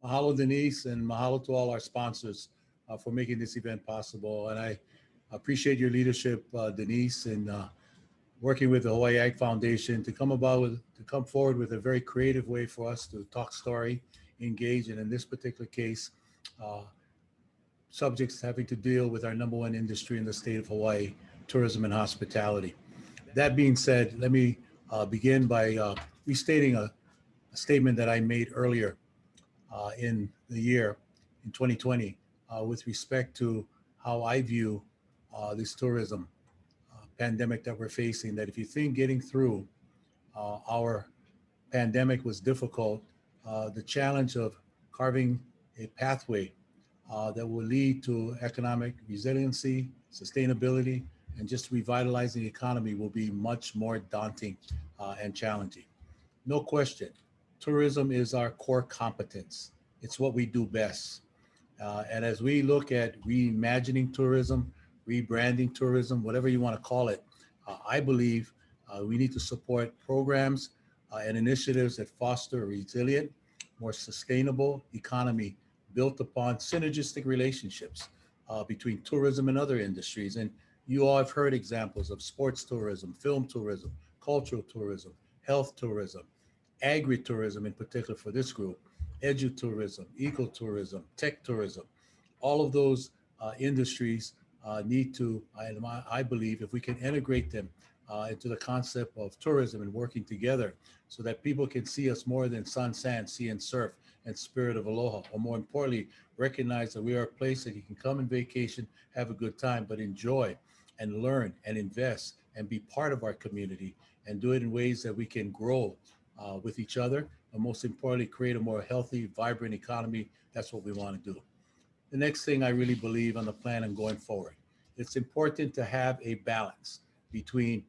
Mahalo, Denise, and mahalo to all our sponsors for making this event possible. And I appreciate your leadership, Denise, in working with the Hawaii Ag Foundation to come forward with a very creative way for us to talk story, engage, and in this particular case, uh, subjects having to deal with our number one industry in the state of Hawaii, tourism and hospitality. That being said, let me begin by restating a statement that I made earlier in the year in 2020 with respect to how I view this tourism pandemic that we're facing. That if you think getting through our pandemic was difficult, the challenge of carving a pathway that will lead to economic resiliency, sustainability, and just revitalizing the economy will be much more daunting and challenging. No question, tourism is our core competence. It's what we do best. And as we look at reimagining tourism, rebranding tourism, whatever you want to call it, I believe we need to support programs and initiatives that foster a resilient, more sustainable economy built upon synergistic relationships between tourism and other industries. And you all have heard examples of sports tourism, film tourism, cultural tourism, health tourism, agritourism in particular for this group, edutourism, ecotourism, tech tourism. All of those industries need to, I believe, if we can integrate them into the concept of tourism and working together so that people can see us more than sun, sand, sea, and surf and spirit of aloha, or more importantly, recognize that we are a place that you can come and vacation, have a good time, but enjoy and learn and invest and be part of our community and do it in ways that we can grow with each other, and most importantly, create a more healthy, vibrant economy. That's what we want to do. The next thing I really believe on the plan and going forward, it's important to have a balance between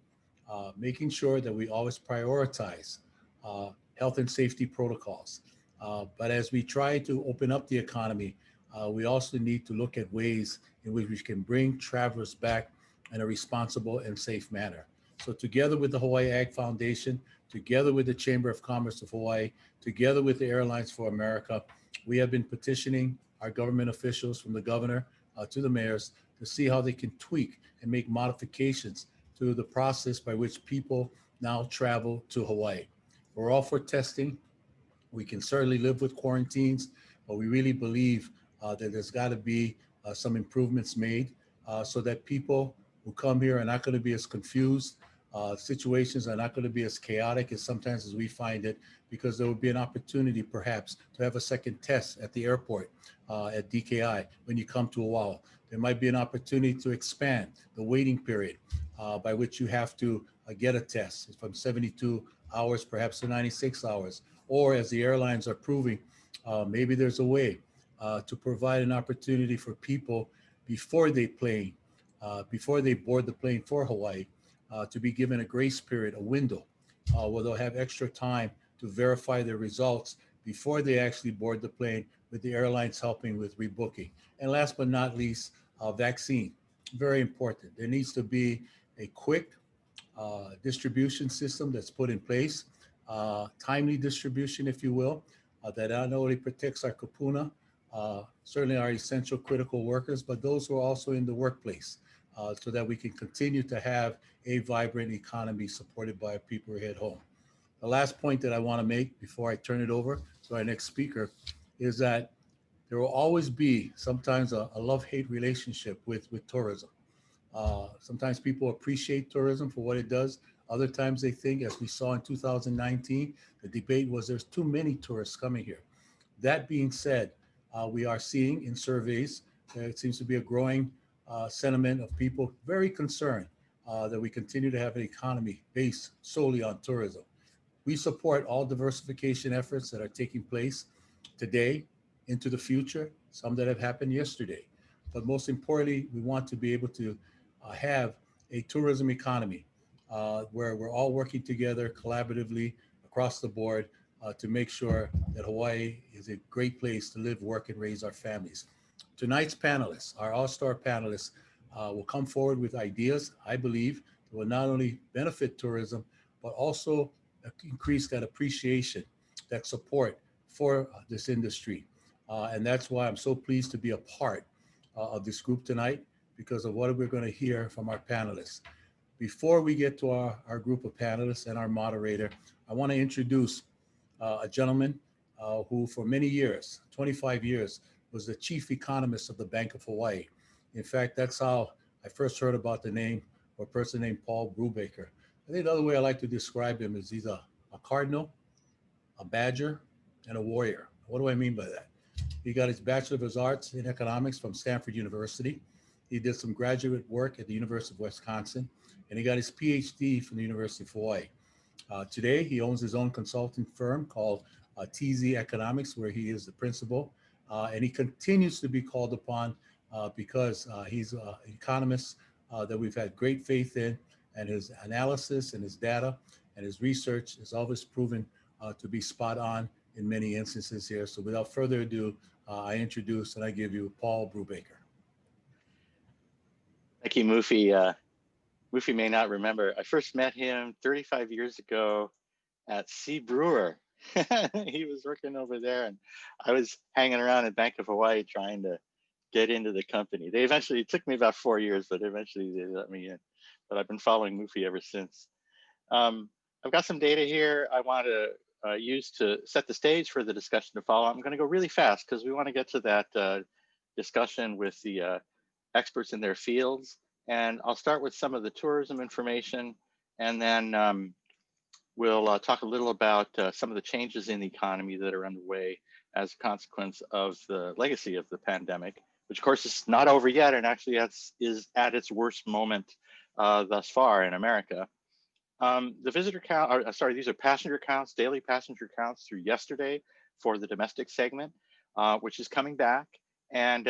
making sure that we always prioritize health and safety protocols. But as we try to open up the economy, we also need to look at ways in which we can bring travelers back in a responsible and safe manner. So, together with the Hawaii Ag Foundation, together with the Chamber of Commerce of Hawaii, together with the Airlines for America, we have been petitioning our government officials from the governor to the mayors to see how they can tweak and make modifications to the process by which people now travel to Hawaii. We're all for testing. We can certainly live with quarantines, but we really believe that there's got to be some improvements made so that people who come here are not going to be as confused. Situations are not going to be as chaotic as sometimes as we find it, because there will be an opportunity perhaps to have a second test at the airport at DKI when you come to Oahu. There might be an opportunity to expand the waiting period by which you have to get a test from 72 hours perhaps to 96 hours. Or as the airlines are proving, maybe there's a way to provide an opportunity for people before they plane, before they board the plane for Hawaii, to be given a grace period, a window, where they'll have extra time to verify their results before they actually board the plane, with the airlines helping with rebooking. And last but not least, vaccine. Very important. There needs to be a quick distribution system that's put in place, timely distribution, if you will, that not only protects our kupuna, certainly our essential critical workers, but those who are also in the workplace, so that we can continue to have a vibrant economy supported by people who head home. The last point that I want to make before I turn it over to our next speaker is that there will always be sometimes a love-hate relationship with tourism. Sometimes people appreciate tourism for what it does. Other times they think, as we saw in 2019, the debate was there's too many tourists coming here. That being said, we are seeing in surveys that it seems to be a growing sentiment of people very concerned that we continue to have an economy based solely on tourism. We support all diversification efforts that are taking place today into the future, some that have happened yesterday. But most importantly, we want to be able to have a tourism economy where we're all working together collaboratively across the board to make sure that Hawaii is a great place to live, work, and raise our families. Tonight's panelists, our all-star panelists, will come forward with ideas, I believe, that will not only benefit tourism, but also increase that appreciation, that support for this industry. And that's why I'm so pleased to be a part of this group tonight because of what we're going to hear from our panelists. Before we get to our group of panelists and our moderator, I want to introduce a gentleman who for many years, 25 years, was the chief economist of the Bank of Hawaii. In fact, that's how I first heard about the name or a person named Paul Brubaker. I think the other way I like to describe him is he's a cardinal, a badger, and a warrior. What do I mean by that? He got his Bachelor of Arts in Economics from Stanford University. He did some graduate work at the University of Wisconsin, and he got his PhD from the University of Hawaii. Today, he owns his own consulting firm called TZ Economics, where he is the principal, and he continues to be called upon because he's an economist that we've had great faith in, and his analysis and his data and his research is always proven to be spot on in many instances here. So without further ado, I introduce and I give you Paul Brubaker. Thank you, Mufi. Mufi may not remember, I first met him 35 years ago at C. Brewer. He was working over there and I was hanging around at Bank of Hawaii trying to get into the company. It took me about 4 years, but eventually they let me in. But I've been following Mufi ever since. I've got some data here I want to use to set the stage for the discussion to follow. I'm going to go really fast because we want to get to that discussion with the experts in their fields. And I'll start with some of the tourism information, and then we'll talk a little about some of the changes in the economy that are underway as a consequence of the legacy of the pandemic, which of course is not over yet and actually is at its worst moment thus far in America. The visitor count, these are passenger counts, daily passenger counts through yesterday for the domestic segment, which is coming back, and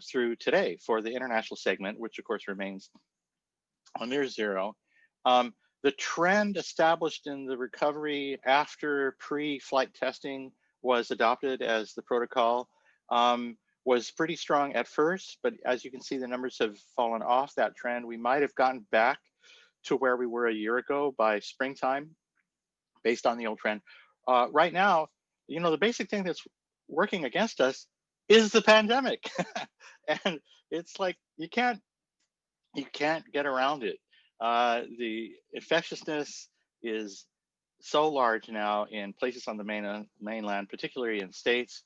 through today for the international segment, which of course remains near zero. The trend established in the recovery after pre-flight testing was adopted as the protocol was pretty strong at first, but as you can see, the numbers have fallen off that trend. We might have gotten back to where we were a year ago by springtime based on the old trend. Right now, you know, the basic thing that's working against us is the pandemic. And it's like, you can't get around it. The infectiousness is so large now in places on the mainland, particularly in states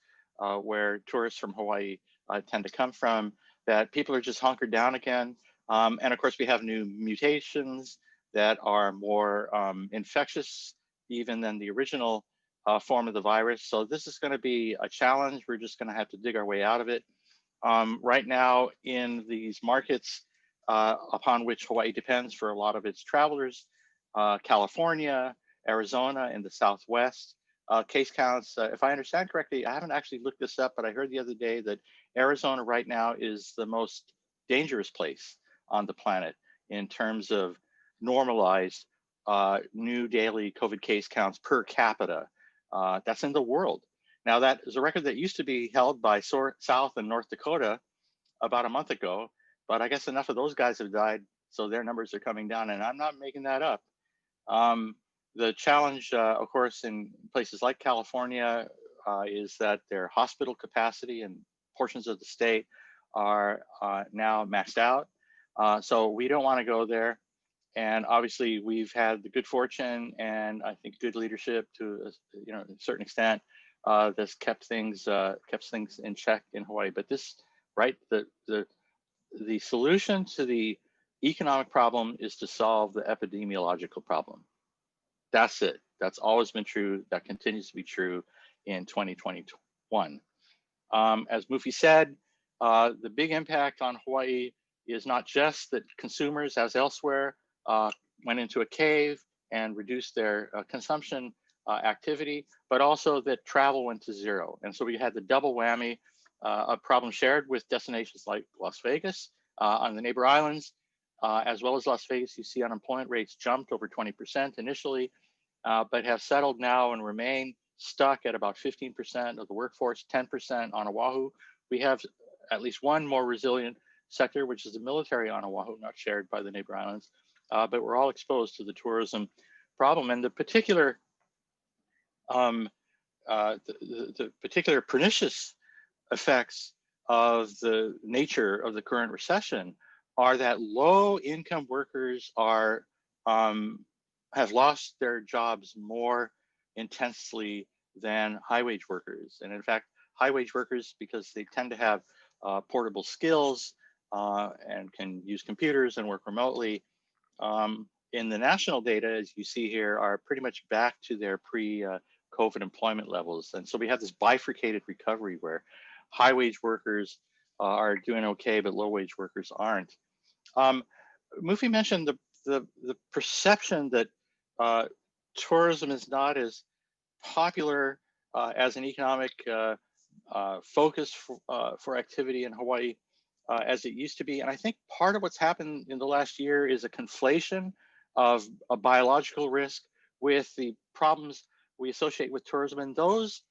where tourists from Hawaii tend to come from, that people are just hunkered down again. And of course, we have new mutations that are more infectious even than the original form of the virus. So this is going to be a challenge. We're just going to have to dig our way out of it. Right now in these markets upon which Hawaii depends for a lot of its travelers, California, Arizona, and the Southwest, case counts, if I understand correctly, I haven't actually looked this up, but I heard the other day that Arizona right now is the most dangerous place on the planet in terms of normalized new daily COVID case counts per capita. That's in the world. Now, that is a record that used to be held by South and North Dakota about a month ago, but I guess enough of those guys have died, so their numbers are coming down, and I'm not making that up. The challenge, of course, in places like California is that their hospital capacity in portions of the state are now maxed out. So we don't want to go there. And obviously, we've had the good fortune and I think good leadership to a certain extent that's kept things in check in Hawaii. But this, right, the solution to the economic problem is to solve the epidemiological problem. That's it. That's always been true. That continues to be true in 2021. As Mufi said, the big impact on Hawaii is not just that consumers, as elsewhere, went into a cave and reduced their consumption activity, but also that travel went to zero. And so we had the double whammy, a problem shared with destinations like Las Vegas on the neighbor islands, as well as Las Vegas. You see unemployment rates jumped over 20% initially, but have settled now and remain stuck at about 15% of the workforce, 10% on Oahu. We have at least one more resilient sector, which is the military on Oahu, not shared by the neighbor islands, but we're all exposed to the tourism problem. And the particular, the particular pernicious effects of the nature of the current recession are that low income workers are have lost their jobs more intensely than high wage workers. And in fact, high wage workers, because they tend to have portable skills and can use computers and work remotely, in the national data, as you see here, are pretty much back to their pre-COVID employment levels. And so we have this bifurcated recovery where high wage workers are doing okay, but low wage workers aren't. Mufi mentioned the perception that tourism is not as popular as an economic focus for activity in Hawaii as it used to be. And I think part of what's happened in the last year is a conflation of a biological risk with the problems we associate with tourism. And those,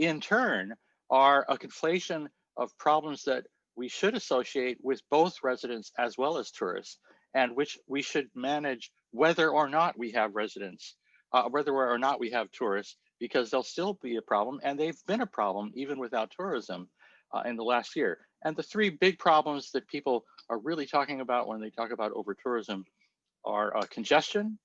in turn, are a conflation of problems that we should associate with both residents as well as tourists, and which we should manage whether or not we have residents, whether or not we have tourists, because they'll still be a problem, and they've been a problem even without tourism in the last year. And the three big problems that people are really talking about when they talk about over-tourism are congestion,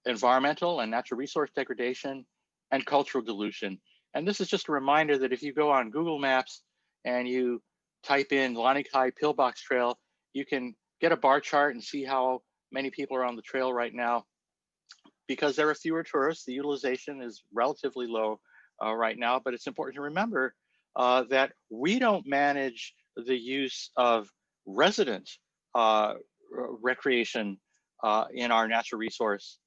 environmental and natural resource degradation, and cultural dilution. And this is just a reminder that if you go on Google Maps and you type in Lanikai Pillbox Trail, you can get a bar chart and see how many people are on the trail right now. Because there are fewer tourists, the utilization is relatively low right now, but it's important to remember that we don't manage the use of resident recreation in our natural resource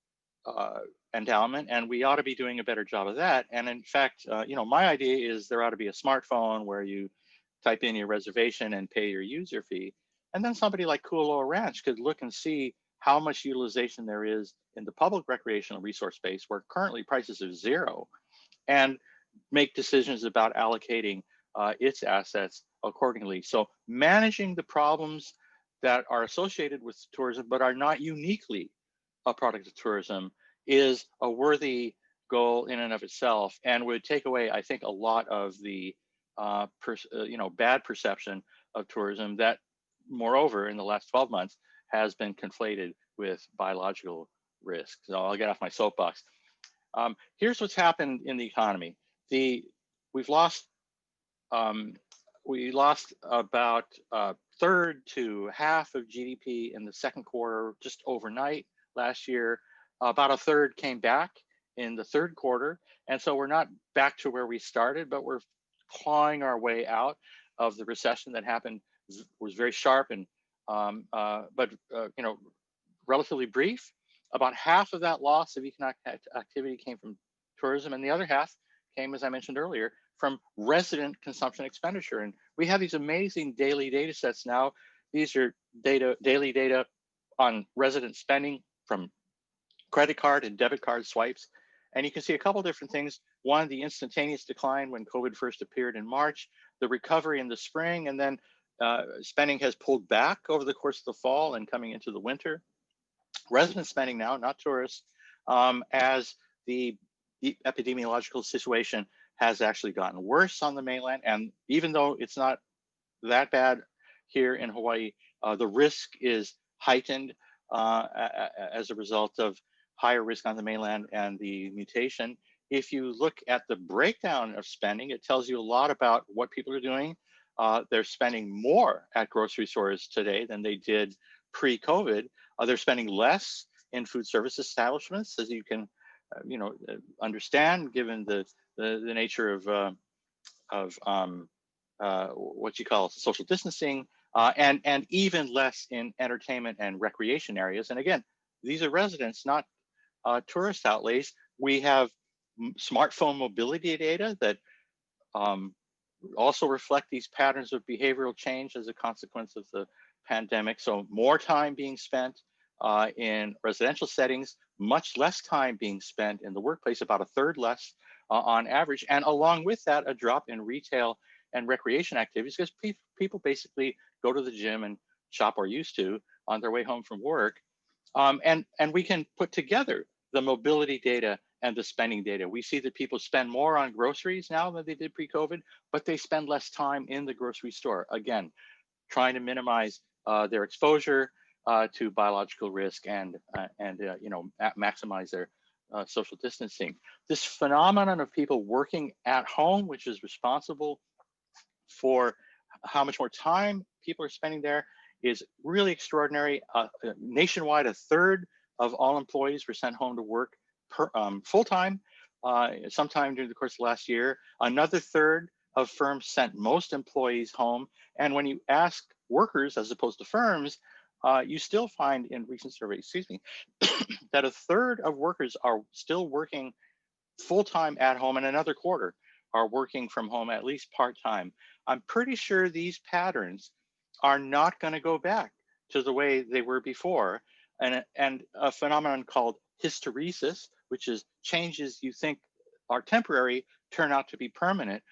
endowment, and we ought to be doing a better job of that. And in fact, my idea is there ought to be a smartphone where you type in your reservation and pay your user fee, and then somebody like Kualoa Ranch could look and see how much utilization there is in the public recreational resource space, where currently prices are zero, and make decisions about allocating its assets accordingly. So managing the problems that are associated with tourism but are not uniquely a product of tourism is a worthy goal in and of itself, and would take away, I think, a lot of the bad perception of tourism that, moreover, in the last 12 months has been conflated with biological risk. So I'll get off my soapbox. Here's what's happened in the economy. We lost about a third to half of GDP in the second quarter, just overnight last year. About a third came back in the third quarter. And so we're not back to where we started, but we're clawing our way out of the recession that happened, was very sharp and but relatively brief. About half of that loss of economic activity came from tourism, and the other half came, as I mentioned earlier, from resident consumption expenditure. And we have these amazing daily data sets now. These are daily data on resident spending from credit card and debit card swipes. And you can see a couple different things. One, the instantaneous decline when COVID first appeared in March, the recovery in the spring, and then spending has pulled back over the course of the fall and coming into the winter. Resident spending now, not tourists, as the epidemiological situation has actually gotten worse on the mainland. And even though it's not that bad here in Hawaii, the risk is heightened as a result of higher risk on the mainland and the mutation. If you look at the breakdown of spending, it tells you a lot about what people are doing. They're spending more at grocery stores today than they did pre-COVID. They're spending less in food service establishments, as you can, understand, given the nature of what you call social distancing, and even less in entertainment and recreation areas. And again, these are residents, not tourist outlays. We have smartphone mobility data that also reflect these patterns of behavioral change as a consequence of the pandemic. So more time being spent in residential settings, much less time being spent in the workplace, about a third less on average. And along with that, a drop in retail and recreation activities, because people basically go to the gym and shop, or used to, on their way home from work. And we can put together the mobility data and the spending data. We see that people spend more on groceries now than they did pre-COVID, but they spend less time in the grocery store. Again, trying to minimize their exposure to biological risk and maximize their social distancing. This phenomenon of people working at home, which is responsible for how much more time people are spending there, is really extraordinary. Nationwide, a third of all employees were sent home to work full-time sometime during the course of last year. Another third of firms sent most employees home. And when you ask workers as opposed to firms, you still find in recent surveys, that a third of workers are still working full-time at home, and another quarter are working from home at least part-time. I'm pretty sure these patterns are not going to go back to the way they were before. And a phenomenon called hysteresis, which is changes you think are temporary turn out to be permanent,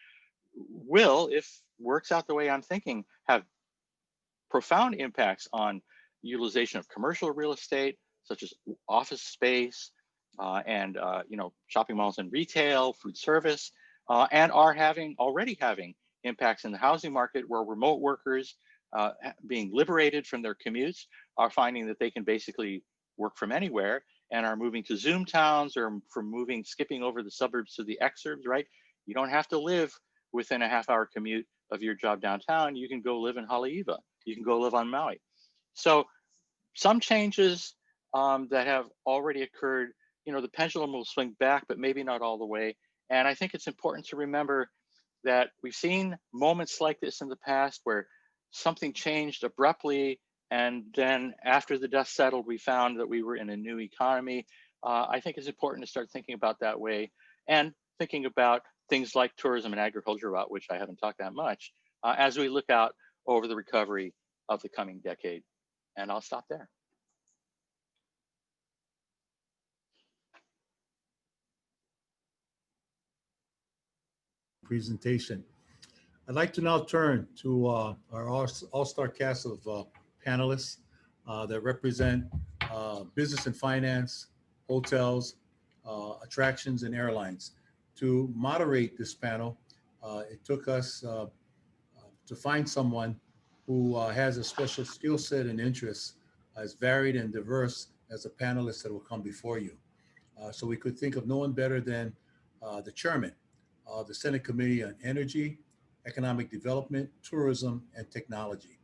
will, if works out the way I'm thinking, have profound impacts on utilization of commercial real estate, such as office space and shopping malls and retail, food service, and are already having impacts in the housing market, where remote workers being liberated from their commutes are finding that they can basically work from anywhere and are moving to Zoom towns, or skipping over the suburbs to the exurbs, right? You don't have to live within a half-hour commute of your job downtown. You can go live in Haleiwa. You can go live on Maui. So some changes that have already occurred, the pendulum will swing back, but maybe not all the way. And I think it's important to remember that we've seen moments like this in the past where something changed abruptly, and then after the dust settled, we found that we were in a new economy. I think it's important to start thinking about that way, and thinking about things like tourism and agriculture, about which I haven't talked that much, as we look out over the recovery of the coming decade. And I'll stop there. Presentation. I'd like to now turn to our all-star cast of panelists that represent business and finance, hotels, attractions, and airlines. To moderate this panel, it took us to find someone who has a special skill set and interests as varied and diverse as the panelists that will come before you. So we could think of no one better than the chairman of the Senate Committee on Energy, Economic Development, Tourism, and Technology.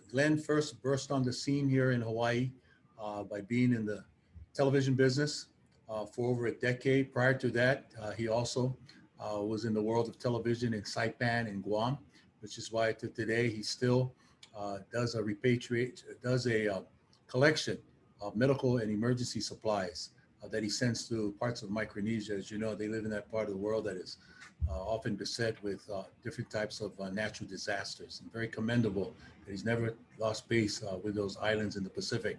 Glenn first burst on the scene here in Hawaii by being in the television business for over a decade. Prior to that, he also was in the world of television in Saipan and Guam, which is why to today he still does a collection of medical and emergency supplies that he sends to parts of Micronesia. As you know, they live in that part of the world that is often beset with different types of natural disasters. And very commendable that he's never lost base with those islands in the Pacific.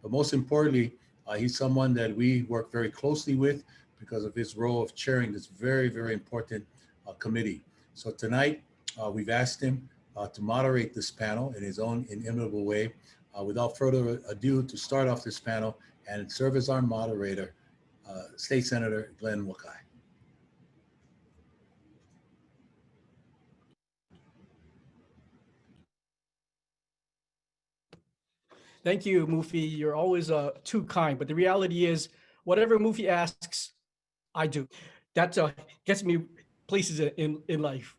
But most importantly, he's someone that we work very closely with because of his role of chairing this very, very important committee. So tonight, we've asked him to moderate this panel in his own inimitable way. Without further ado, to start off this panel and serve as our moderator, State Senator Glenn Wakai. Thank you, Mufi. You're always too kind. But the reality is, whatever Mufi asks, I do. That gets me places in life.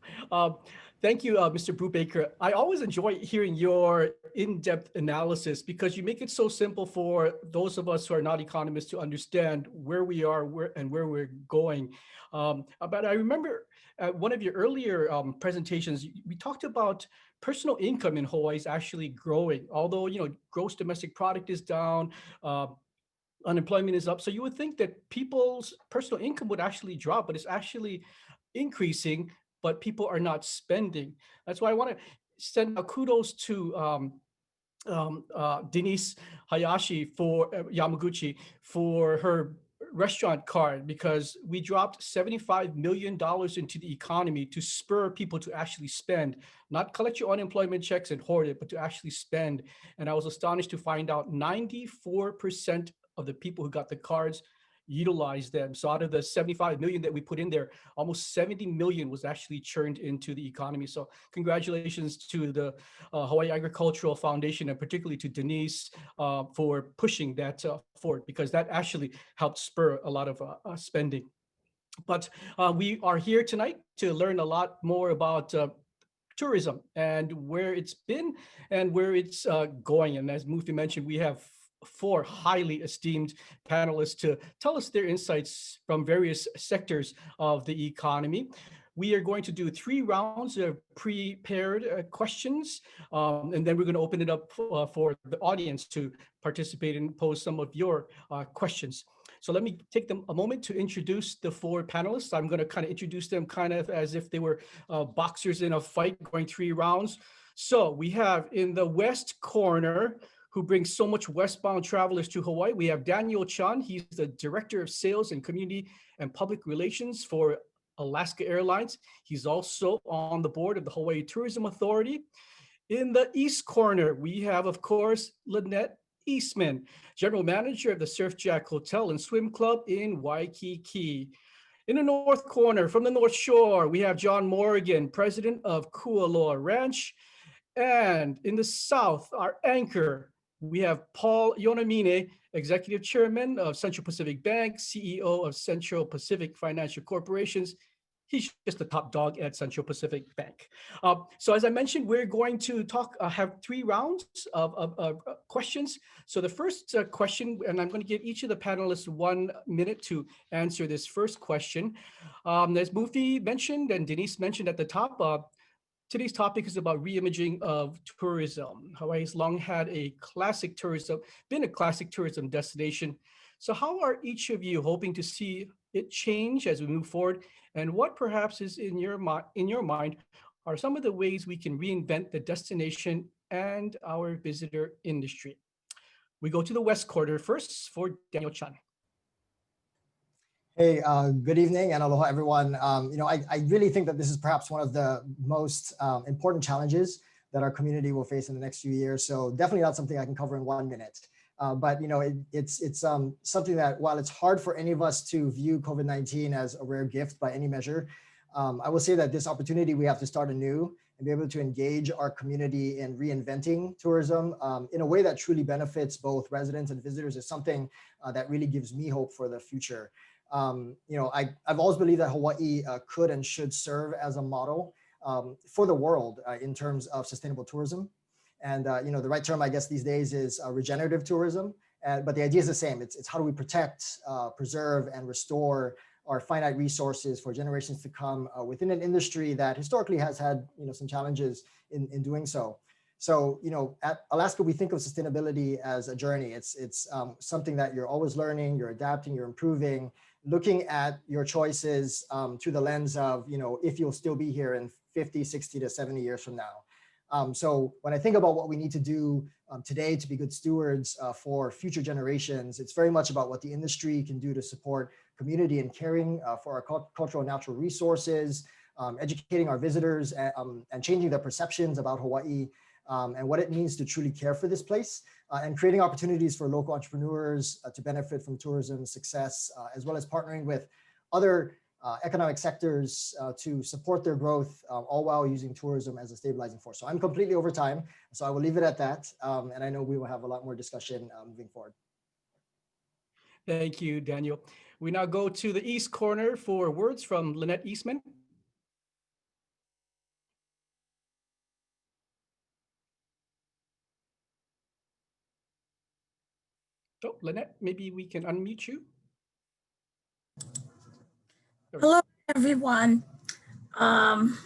Thank you, Mr. Brubaker. I always enjoy hearing your in-depth analysis because you make it so simple for those of us who are not economists to understand where we are and where we're going. But I remember one of your earlier presentations, we talked about personal income in Hawaii is actually growing, although gross domestic product is down, unemployment is up. So you would think that people's personal income would actually drop, but it's actually increasing, but people are not spending. That's why I want to send kudos to Denise Hayashi for Yamaguchi for her restaurant card, because we dropped $75 million into the economy to spur people to actually spend, not collect your unemployment checks and hoard it, but to actually spend. And I was astonished to find out 94% of the people who got the cards utilize them. So out of the 75 million that we put in there, almost 70 million was actually churned into the economy. So congratulations to the Hawaii Agricultural Foundation, and particularly to Denise for pushing that forward, because that actually helped spur a lot of spending. But we are here tonight to learn a lot more about tourism and where it's been and where it's going. And as Mufi mentioned, we have 4 highly esteemed panelists to tell us their insights from various sectors of the economy. We are going to do 3 rounds of prepared questions, and then we're going to open it up for the audience to participate and pose some of your questions. So let me take them a moment to introduce the 4 panelists. I'm going to kind of introduce them kind of as if they were boxers in a fight going 3 rounds. So we have in the west corner, who brings so much westbound travelers to Hawaii, we have Daniel Chun. He's the Director of Sales and Community and Public Relations for Alaska Airlines. He's also on the board of the Hawaii Tourism Authority. In the east corner, we have, of course, Lynette Eastman, General Manager of the Surf Jack Hotel and Swim Club in Waikiki. In the north corner, from the North Shore, we have John Morgan, President of Kualoa Ranch. And in the south, our anchor, we have Paul Yonamine, Executive Chairman of Central Pacific Bank, CEO of Central Pacific Financial Corporations. He's just the top dog at Central Pacific Bank. So as I mentioned, we're going to have 3 rounds of questions. So the first question, and I'm going to give each of the panelists 1 minute to answer this first question. As Mufi mentioned and Denise mentioned at the top, today's topic is about reimaging of tourism. Hawaii's long had been a classic tourism destination. So how are each of you hoping to see it change as we move forward? And what perhaps is in your mind are some of the ways we can reinvent the destination and our visitor industry? We go to the west corner first for Daniel Chun. Hey, good evening and aloha everyone. I really think that this is perhaps one of the most important challenges that our community will face in the next few years. So definitely not something I can cover in 1 minute. But it's something that while it's hard for any of us to view COVID-19 as a rare gift by any measure, I will say that this opportunity we have to start anew and be able to engage our community in reinventing tourism in a way that truly benefits both residents and visitors is something that really gives me hope for the future. I've always believed that Hawaii could and should serve as a model for the world in terms of sustainable tourism. And, the right term, I guess, these days is regenerative tourism. But the idea is the same. It's how do we protect, preserve, and restore our finite resources for generations to come within an industry that historically has had, some challenges in doing so. So, at Alaska, we think of sustainability as a journey. It's something that you're always learning, you're adapting, you're improving, looking at your choices through the lens of, if you'll still be here in 50, 60 to 70 years from now. So when I think about what we need to do today to be good stewards for future generations, it's very much about what the industry can do to support community and caring for our cultural and natural resources, educating our visitors and changing their perceptions about Hawaii and what it means to truly care for this place, and creating opportunities for local entrepreneurs to benefit from tourism success, as well as partnering with other economic sectors to support their growth, all while using tourism as a stabilizing force. So I'm completely over time, so I will leave it at that. And I know we will have a lot more discussion moving forward. Thank you, Daniel. We now go to the east corner for words from Lynette Eastman. So Lynette, maybe we can unmute you. Hello, everyone. I'm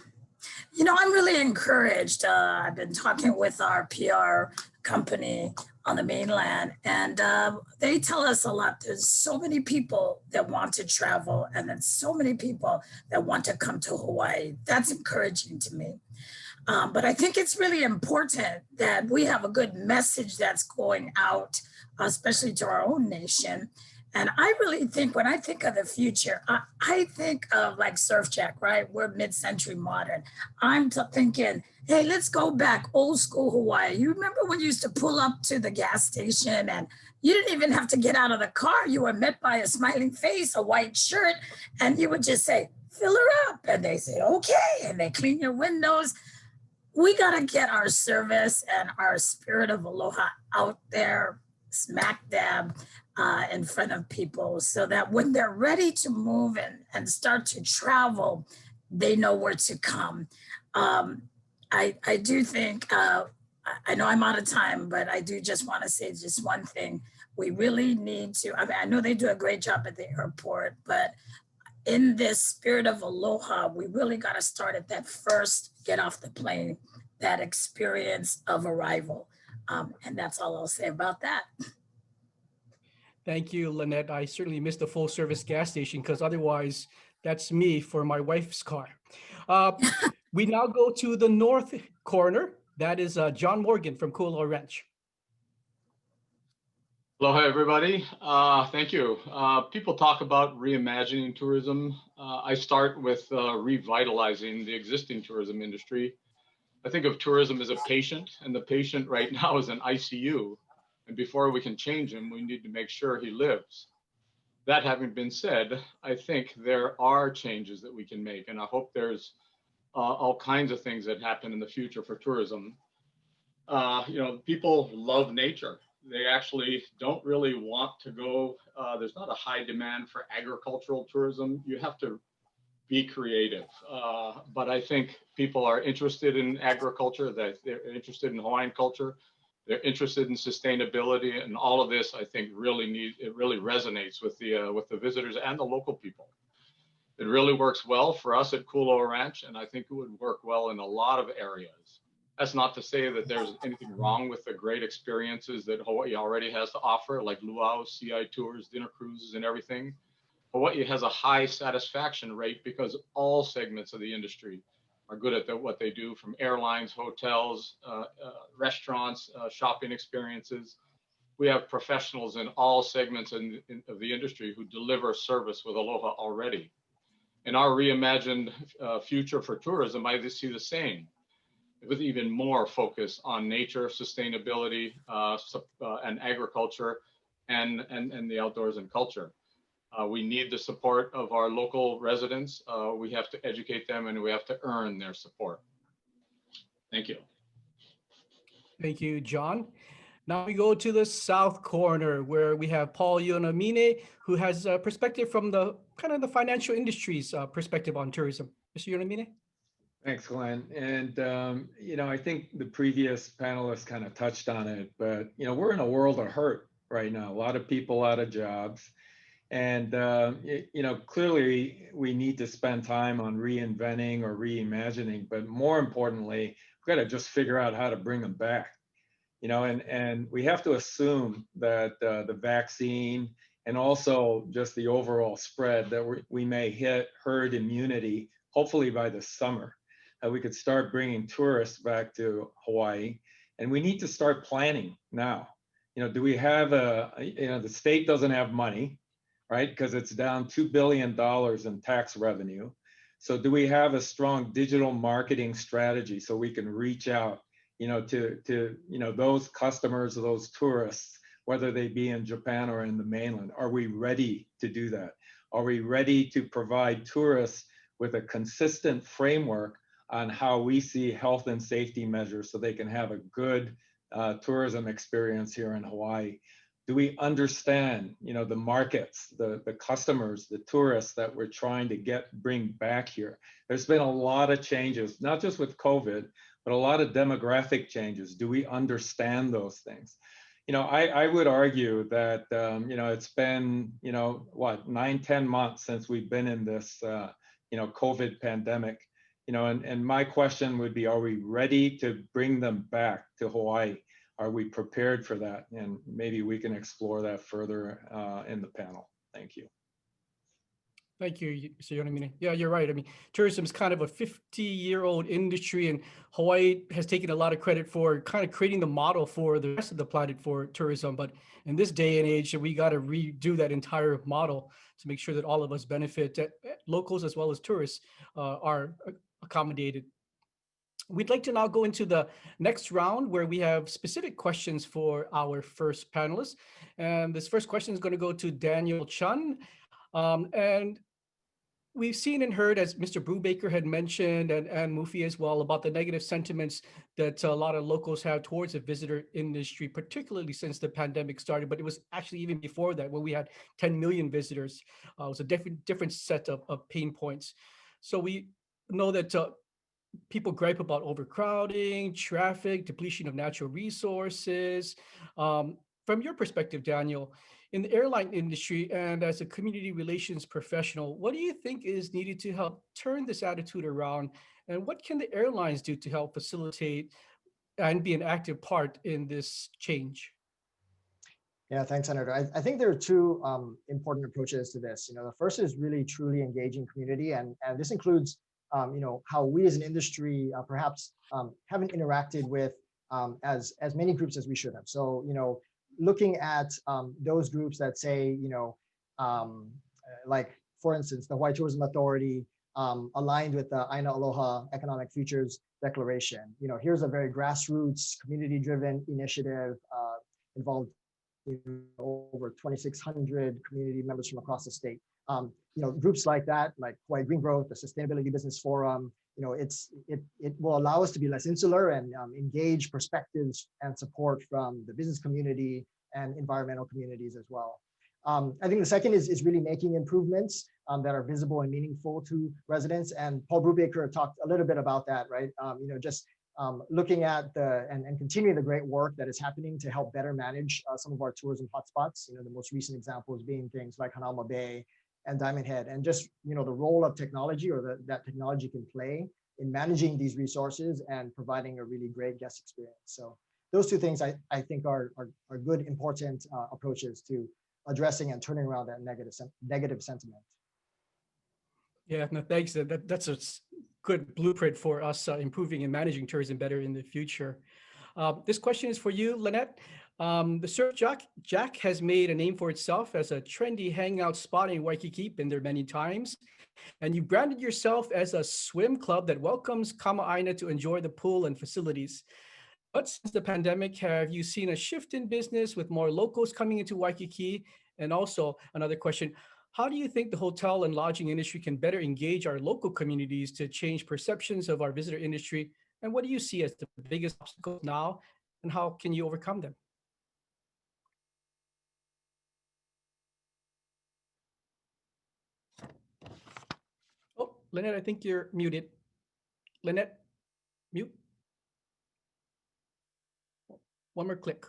really encouraged. I've been talking with our PR company on the mainland, and they tell us a lot. There's so many people that want to travel, and then so many people that want to come to Hawaii. That's encouraging to me. But I think it's really important that we have a good message that's going out, especially to our own nation. And I really think when I think of the future, I think of like Surf Jack, right? We're mid-century modern. I'm thinking, hey, let's go back old school Hawaii. You remember when you used to pull up to the gas station and you didn't even have to get out of the car. You were met by a smiling face, a white shirt, and you would just say, fill her up. And they say, okay. And they clean your windows. We got to get our service and our spirit of aloha out there, smack dab in front of people, so that when they're ready to move and start to travel, they know where to come. I do think, I know I'm out of time, but I do just want to say just one thing. We really need to, I mean, I know they do a great job at the airport, but in this spirit of aloha, we really got to start at that first get off the plane, that experience of arrival. And that's all I'll say about that. Thank you, Lynette. I certainly missed the full service gas station because otherwise that's me for my wife's car. We now go to the north corner. That is John Morgan from Kualoa Ranch. Aloha, everybody. Thank you. People talk about reimagining tourism. I start with revitalizing the existing tourism industry. I think of tourism as a patient, and the patient right now is an ICU. And before we can change him, we need to make sure he lives. That having been said, I think there are changes that we can make, and I hope there's all kinds of things that happen in the future for tourism. People love nature. They actually don't really want to go. There's not a high demand for agricultural tourism. You have to be creative. But I think people are interested in agriculture, that they're interested in Hawaiian culture. They're interested in sustainability, and all of this, I think, really resonates with the visitors and the local people. It really works well for us at Kualoa Ranch, and I think it would work well in a lot of areas. That's not to say that there's anything wrong with the great experiences that Hawaii already has to offer, like luau, CI tours, dinner cruises, and everything. Hawaii has a high satisfaction rate because all segments of the industry are good at what they do, from airlines, hotels, restaurants, shopping experiences. We have professionals in all segments of the industry who deliver service with aloha already. In our reimagined future for tourism, I see the same, with even more focus on nature, sustainability, and agriculture, and the outdoors and culture. We need the support of our local residents. We have to educate them, and we have to earn their support. Thank you. Thank you, John. Now we go to the south corner where we have Paul Yonamine, who has a perspective from the kind of the financial industry's perspective on tourism. Mr. Yonamine? Thanks, Glenn. And, I think the previous panelists kind of touched on it, but, we're in a world of hurt right now. A lot of people out of jobs. And, clearly we need to spend time on reinventing or reimagining, but more importantly, we've got to just figure out how to bring them back. And we have to assume that the vaccine and also just the overall spread that we may hit herd immunity, hopefully by the summer. We could start bringing tourists back to Hawaii, and we need to start planning now. Do we have the state doesn't have money, right? Because it's down $2 billion in tax revenue. So do we have a strong digital marketing strategy so we can reach out, to those customers, those tourists, whether they be in Japan or in the mainland? Are we ready to do that? Are we ready to provide tourists with a consistent framework on how we see health and safety measures so they can have a good tourism experience here in Hawaii? Do we understand, the markets, the customers, the tourists that we're trying to bring back here? There's been a lot of changes, not just with COVID, but a lot of demographic changes. Do we understand those things? I would argue that, it's been, 9-10 months since we've been in this, COVID pandemic. And my question would be, are we ready to bring them back to Hawaii? Are we prepared for that? And maybe we can explore that further in the panel. Thank you. Thank you, Mr. Yonamine. Yeah, you're right. I mean, tourism is kind of a 50-year-old industry, and Hawaii has taken a lot of credit for kind of creating the model for the rest of the planet for tourism. But in this day and age, we got to redo that entire model to make sure that all of us benefit, locals as well as tourists are accommodated. We'd like to now go into the next round where we have specific questions for our first panelist. And this first question is going to go to Daniel Chun. And we've seen and heard, as Mr. Brubaker had mentioned, and Mufi as well, about the negative sentiments that a lot of locals have towards the visitor industry, particularly since the pandemic started. But it was actually even before that, when we had 10 million visitors. It was a different set of pain points. So we know that people gripe about overcrowding, traffic, depletion of natural resources. From your perspective, Daniel, in the airline industry and as a community relations professional, what do you think is needed to help turn this attitude around? And what can the airlines do to help facilitate and be an active part in this change? Yeah, thanks, Senator. I think there are two important approaches to this. The first is really truly engaging community, and this includes how we as an industry perhaps haven't interacted with as many groups as we should have. So looking at those groups that say, like, for instance, the Hawaii Tourism Authority aligned with the Aina Aloha Economic Futures Declaration. Here's a very grassroots, community-driven initiative involved over 2,600 community members from across the state. Groups like that, like Hawaii Green Growth, the Sustainability Business Forum, it will allow us to be less insular and engage perspectives and support from the business community and environmental communities as well. I think the second is really making improvements that are visible and meaningful to residents. And Paul Brubaker talked a little bit about that, right? Just looking at and continuing the great work that is happening to help better manage some of our tourism hotspots. The most recent examples being things like Hanauma Bay and Diamond Head, and just the role of technology, or that technology can play in managing these resources and providing a really great guest experience. So those two things I think are good, important approaches to addressing and turning around that negative sentiment. Yeah, no, thanks. That's a good blueprint for us improving and managing tourism better in the future. This question is for you, Lynette. The Surf Jack has made a name for itself as a trendy hangout spot in Waikiki, been there many times. And you branded yourself as a swim club that welcomes Kama'aina to enjoy the pool and facilities. But since the pandemic, have you seen a shift in business with more locals coming into Waikiki? And also another question, how do you think the hotel and lodging industry can better engage our local communities to change perceptions of our visitor industry? And what do you see as the biggest obstacles now, and how can you overcome them? Oh, Lynette, I think you're muted. Lynette, mute. One more click.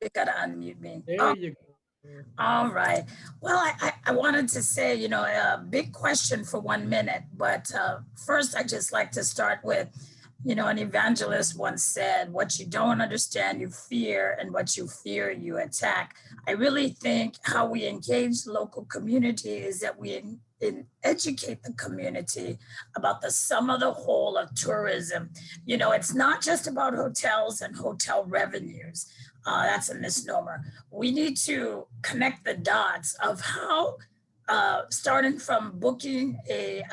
You gotta unmute me. There you go. All right. Well, I wanted to say, a big question for 1 minute, but first I just like to start with, an evangelist once said, what you don't understand, you fear, and what you fear, you attack. I really think how we engage local community is that we educate the community about the sum of the whole of tourism. It's not just about hotels and hotel revenues. That's a misnomer. We need to connect the dots of how, starting from booking a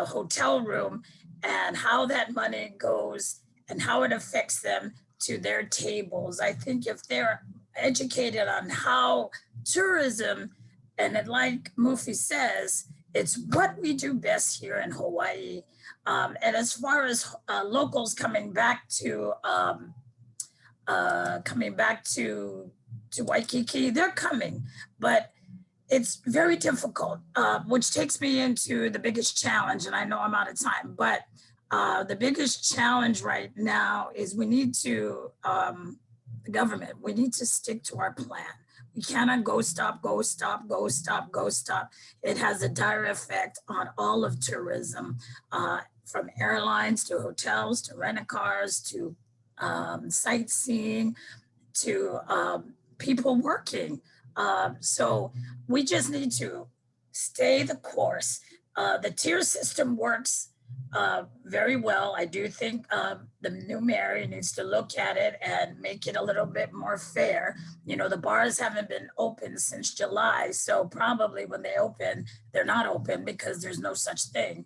hotel room and how that money goes and how it affects them to their tables. I think if they're educated on how tourism, and like Mufi says, it's what we do best here in Hawaii. And as far as locals coming back to Waikiki, they're coming, but it's very difficult, which takes me into the biggest challenge, and I know I'm out of time, but the biggest challenge right now is we need to, the government, we need to stick to our plan. We cannot go stop. It has a dire effect on all of tourism, from airlines to hotels to rent-a-cars to sightseeing to people working. So we just need to stay the course. The tier system works very well. I do think the new mayor needs to look at it and make it a little bit more fair. You know, the bars haven't been open since July, so probably when they open, they're not open because there's no such thing.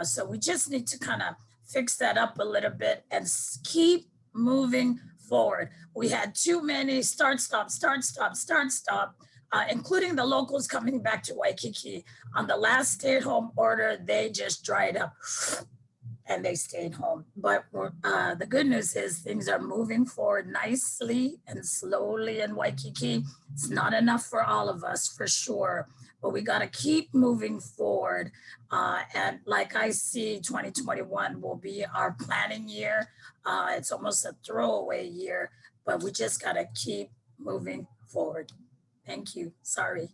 So we just need to kind of fix that up a little bit and keep moving forward. We had too many start, stop, including the locals coming back to Waikiki. On the last stay-at-home order, they just dried up and they stayed home. But the good news is things are moving forward nicely and slowly in Waikiki. It's not enough for all of us, for sure, but we got to keep moving forward. And like I see, 2021 will be our planning year. It's almost a throwaway year, but we just got to keep moving forward. Thank you. Sorry.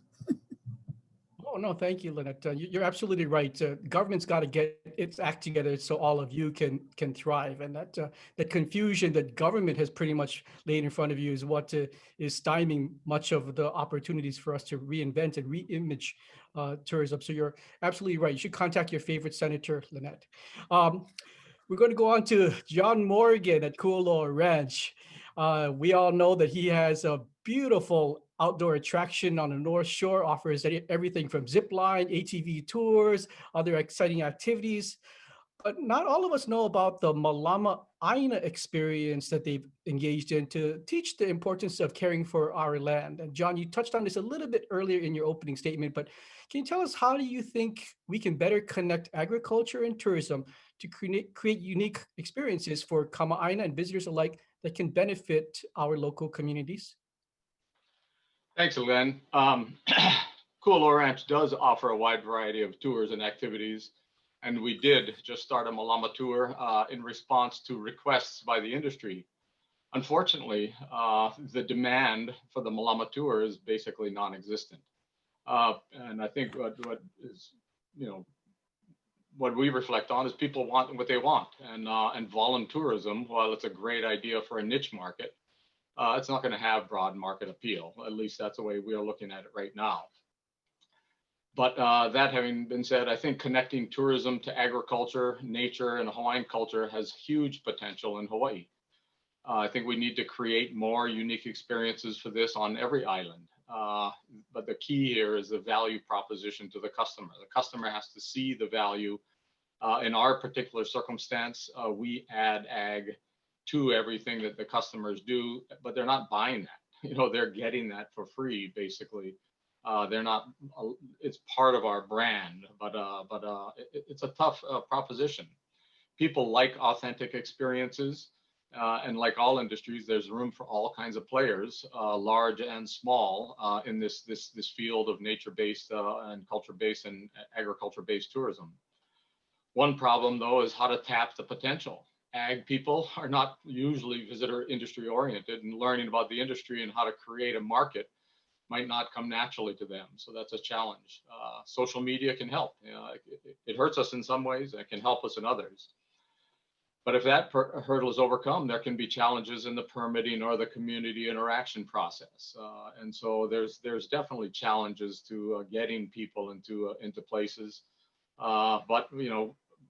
Oh, no, thank you, Lynette. You're absolutely right. Government's got to get its act together so all of you can thrive. And that the confusion that government has pretty much laid in front of you is what is stymieing much of the opportunities for us to reinvent and re-image tourism. So you're absolutely right. You should contact your favorite senator, Lynette. We're going to go on to John Morgan at Kualoa Ranch. We all know that he has a beautiful outdoor attraction on the North Shore, offers everything from zip line, ATV tours, other exciting activities. But not all of us know about the Malama Aina experience that they've engaged in to teach the importance of caring for our land. And John, you touched on this a little bit earlier in your opening statement, but can you tell us, how do you think we can better connect agriculture and tourism to create unique experiences for Kama'aina and visitors alike that can benefit our local communities? Thanks, Len. Kualoa Ranch does offer a wide variety of tours and activities, and we did just start a Malama tour in response to requests by the industry. Unfortunately, the demand for the Malama tour is basically non-existent. And I think what is, what we reflect on is people want what they want, and voluntourism, while it's a great idea for a niche market, it's not going to have broad market appeal. At least that's the way we are looking at it right now. But that having been said, I think connecting tourism to agriculture, nature, and Hawaiian culture has huge potential in Hawaii. I think we need to create more unique experiences for this on every island. But the key here is the value proposition to the customer. The customer has to see the value. In our particular circumstance, we add ag to everything that the customers do, but they're not buying that. They're getting that for free, basically. They're not. It's part of our brand, but it's a tough proposition. People like authentic experiences, and like all industries, there's room for all kinds of players, large and small, in this field of nature-based and culture-based and agriculture-based tourism. One problem, though, is how to tap the potential. Ag people are not usually visitor industry oriented, and learning about the industry and how to create a market might not come naturally to them. So that's a challenge. Social media can help. It hurts us in some ways, and it can help us in others. But if that hurdle is overcome, there can be challenges in the permitting or the community interaction process. And so there's definitely challenges to getting people into places. But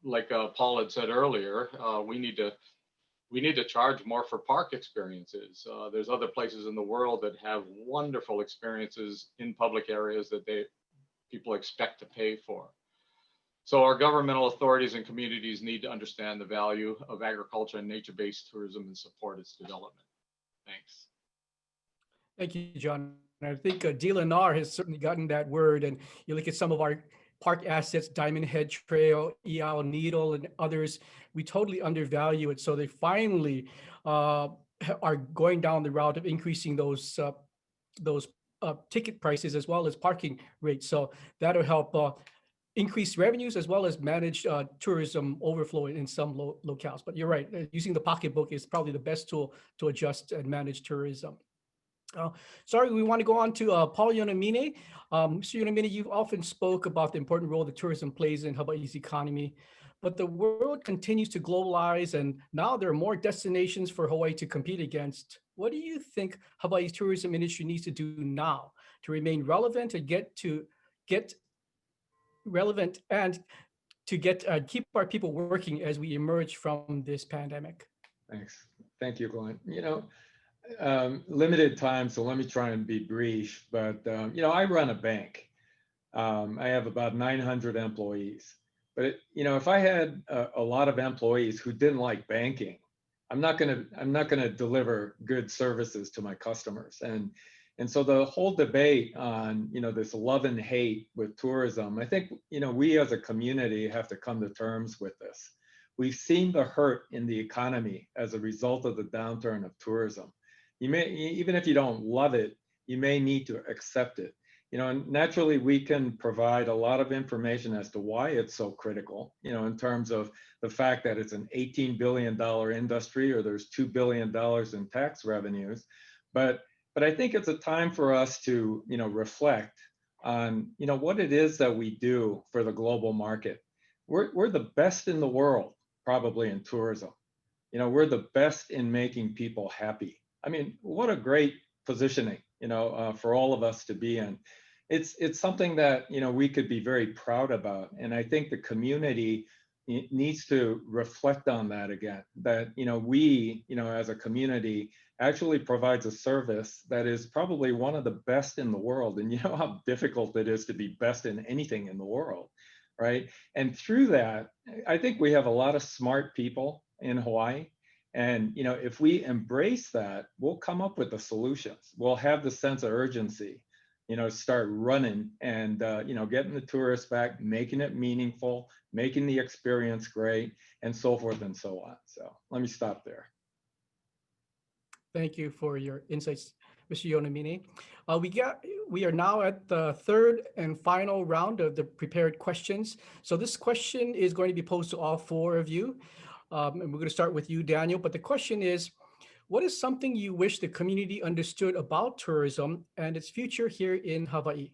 like Paul had said earlier, we need to charge more for park experiences. There's other places in the world that have wonderful experiences in public areas that people expect to pay for. So our governmental authorities and communities need to understand the value of agriculture and nature-based tourism and support its development. Thanks. Thank you, John. I think DLNR has certainly gotten that word. And you look at some of our park assets, Diamond Head Trail, Iao Needle, and others, we totally undervalue it. So they finally are going down the route of increasing those ticket prices as well as parking rates. So that'll help increase revenues as well as manage tourism overflow in some locales. But you're right, using the pocketbook is probably the best tool to adjust and manage tourism. Sorry, we want to go on to Paul Yonamine. Mr. Yonamine, you've often spoke about the important role that tourism plays in Hawaii's economy, but the world continues to globalize, and now there are more destinations for Hawaii to compete against. What do you think Hawaii's tourism industry needs to do now to remain relevant and get relevant and to keep our people working as we emerge from this pandemic? Thanks. Thank you, Glenn. Limited time, so let me try and be brief. But I run a bank. I have about 900 employees. But if I had a lot of employees who didn't like banking, I'm not gonna deliver good services to my customers. And so the whole debate on this love and hate with tourism, I think we as a community have to come to terms with this. We've seen the hurt in the economy as a result of the downturn of tourism. You may, even if you don't love it, you may need to accept it. And naturally we can provide a lot of information as to why it's so critical, in terms of the fact that it's an $18 billion industry or there's $2 billion in tax revenues. But I think it's a time for us to, reflect on, what it is that we do for the global market. We're the best in the world, probably in tourism. We're the best in making people happy. I mean, what a great positioning, for all of us to be in. It's something that, we could be very proud about. And I think the community needs to reflect on that again, that, we, as a community actually provides a service that is probably one of the best in the world. And you know how difficult it is to be best in anything in the world, right? And through that, I think we have a lot of smart people in Hawaii. And, if we embrace that, we'll come up with the solutions. We'll have the sense of urgency, start running and, getting the tourists back, making it meaningful, making the experience great, and so forth and so on. So let me stop there. Thank you for your insights, Mr. Yonamine. We are now at the third and final round of the prepared questions. So this question is going to be posed to all four of you. And we're going to start with you, Daniel. But the question is, what is something you wish the community understood about tourism and its future here in Hawaii?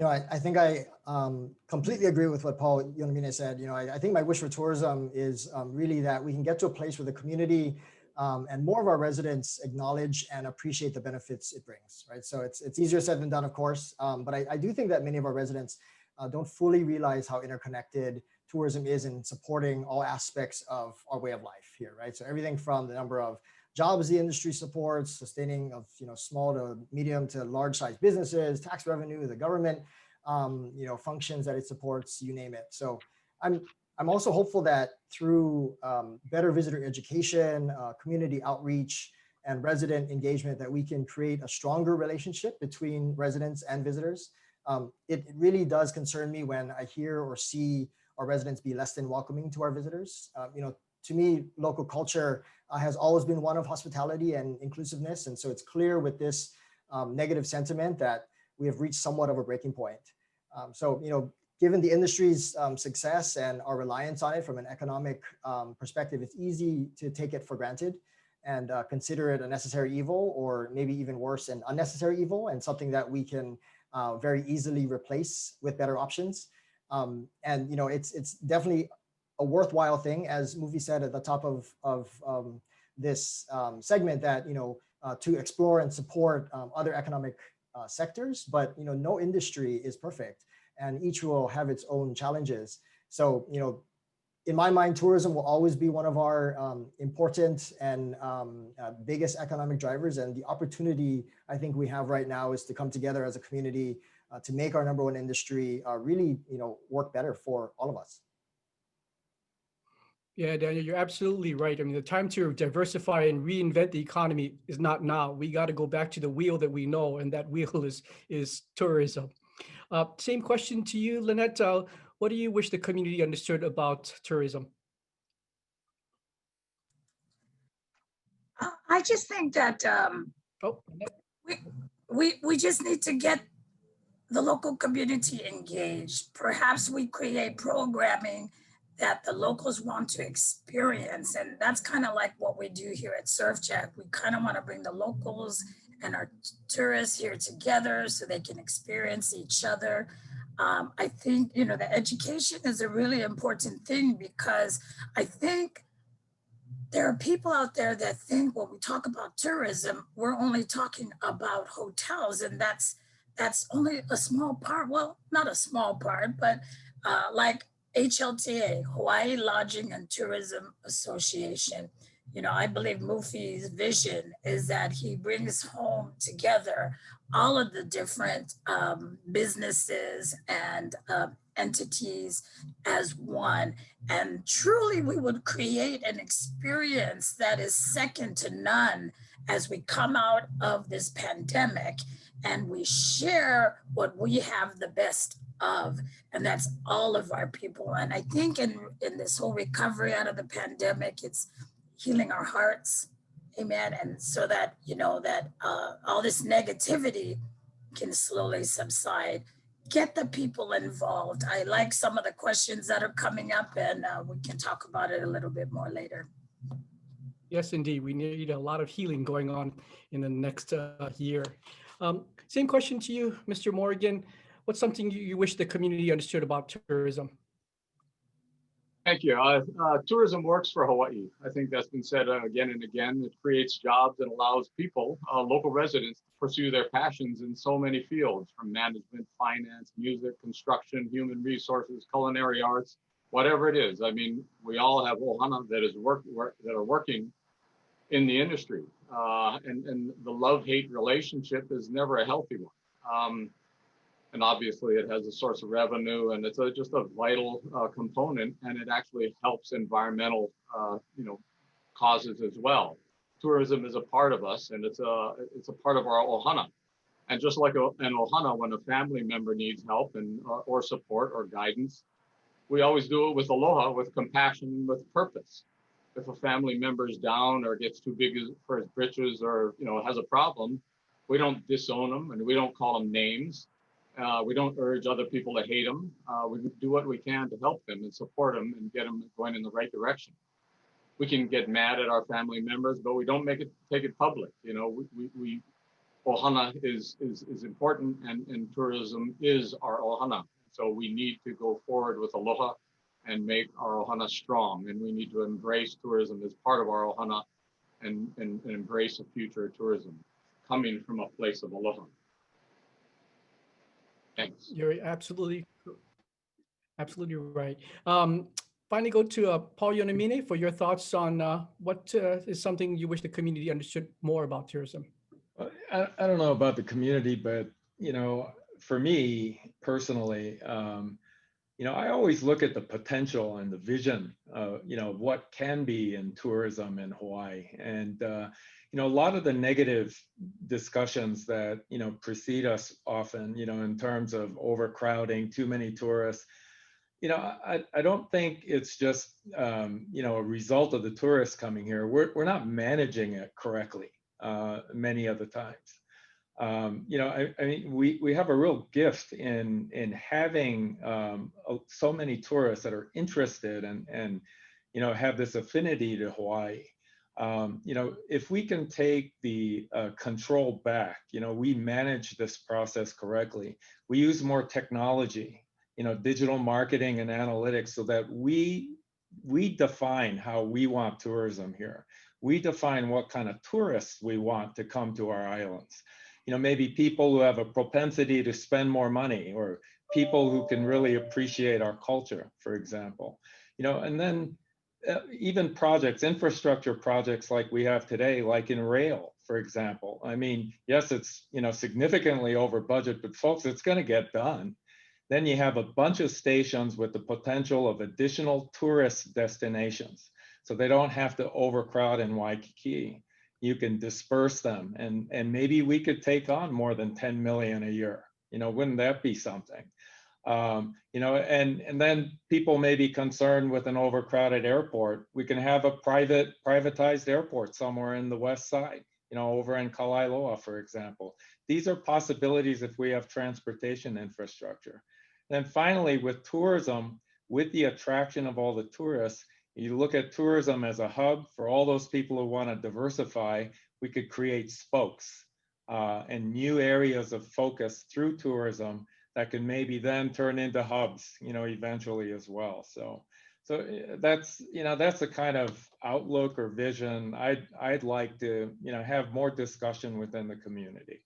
I think I completely agree with what Paul Yonamine said. I think my wish for tourism is really that we can get to a place where the community and more of our residents acknowledge and appreciate the benefits it brings, right? So it's easier said than done, of course, but I do think that many of our residents don't fully realize how interconnected tourism is in supporting all aspects of our way of life here, right? So everything from the number of jobs the industry supports, sustaining of small to medium to large size businesses, tax revenue, the government, functions that it supports, you name it. So I'm also hopeful that through better visitor education, community outreach, and resident engagement, that we can create a stronger relationship between residents and visitors. It really does concern me when I hear or see our residents be less than welcoming to our visitors. To me, local culture has always been one of hospitality and inclusiveness. And so it's clear with this negative sentiment that we have reached somewhat of a breaking point. Given the industry's success and our reliance on it from an economic perspective, it's easy to take it for granted and consider it a necessary evil, or maybe even worse, an unnecessary evil, and something that we can very easily replace with better options. It's definitely a worthwhile thing, as Mufi said at the top of this segment, that to explore and support other economic sectors, but no industry is perfect, and each will have its own challenges. So in my mind, tourism will always be one of our important and biggest economic drivers, and the opportunity I think we have right now is to come together as a community to make our number one industry really work better for all of us. Yeah, Daniel, you're absolutely right. I mean, the time to diversify and reinvent the economy is not now. We got to go back to the wheel that we know, and that wheel is tourism. Same question to you, Lynette. What do you wish the community understood about tourism? I just think that we just need to get the local community engaged. Perhaps we create programming that the locals want to experience. And that's kind of like what we do here at SurfChat. We kind of want to bring the locals and our tourists here together so they can experience each other. I think, the education is a really important thing, because I think there are people out there that think when we talk about tourism, we're only talking about hotels, and that's only a small part. Well, not a small part, but like HLTA, Hawaii Lodging and Tourism Association. You know, I believe Mufi's vision is that he brings home together all of the different businesses and entities as one. And truly, we would create an experience that is second to none as we come out of this pandemic and we share what we have the best of, and that's all of our people. And I think in this whole recovery out of the pandemic, it's healing our hearts, amen. And so that, you know, that all this negativity can slowly subside. Get the people involved. I like some of the questions that are coming up, and we can talk about it a little bit more later. Yes, indeed. We need a lot of healing going on in the next year. Same question to you, Mr. Morgan. What's something you wish the community understood about tourism? Thank you. Tourism works for Hawaii. I think that's been said again and again. It creates jobs and allows people, local residents, to pursue their passions in so many fields, from management, finance, music, construction, human resources, culinary arts, whatever it is. I mean, we all have ohana that are working in the industry, and the love-hate relationship is never a healthy one. And obviously it has a source of revenue, and it's just a vital component, and it actually helps environmental causes as well. Tourism is a part of us, and it's a part of our ohana. And just like an ohana, when a family member needs help and or support or guidance, we always do it with aloha, with compassion, with purpose. If a family member is down or gets too big for his britches, or has a problem, we don't disown them and we don't call them names. We don't urge other people to hate them. We do what we can to help them and support them and get them going in the right direction. We can get mad at our family members, but we don't take it public. Ohana is important, and tourism is our ohana. So we need to go forward with aloha and make our ohana strong. And we need to embrace tourism as part of our ohana and embrace a future of tourism coming from a place of aloha. Thanks. You're absolutely right. Finally, go to Paul Yonamine for your thoughts on what is something you wish the community understood more about tourism. I don't know about the community, but for me personally, I always look at the potential and the vision of what can be in tourism in Hawaii, and a lot of the negative discussions that precede us often, in terms of overcrowding, too many tourists. I don't think it's just a result of the tourists coming here. We're not managing it correctly many of the times. I mean, we have a real gift in having so many tourists that are interested and have this affinity to Hawaii. If we can take the control back, we manage this process correctly. We use more technology, digital marketing and analytics, so that we define how we want tourism here. We define what kind of tourists we want to come to our islands. Maybe people who have a propensity to spend more money, or people who can really appreciate our culture, for example. And then even projects, infrastructure projects like we have today, like in rail, for example. I mean, yes, it's significantly over budget, but folks, it's going to get done. Then you have a bunch of stations with the potential of additional tourist destinations, so they don't have to overcrowd in Waikiki. You can disperse them, and maybe we could take on more than 10 million a year. Wouldn't that be something? And then people may be concerned with an overcrowded airport. We can have a privatized airport somewhere in the west side, over in Kalailoa, for example. These are possibilities if we have transportation infrastructure. And then finally, with tourism, with the attraction of all the tourists, you look at tourism as a hub for all those people who want to diversify. We could create spokes and new areas of focus through tourism that can maybe then turn into hubs, eventually as well. So So that's, that's the kind of outlook or vision I'd like to, have more discussion within the community.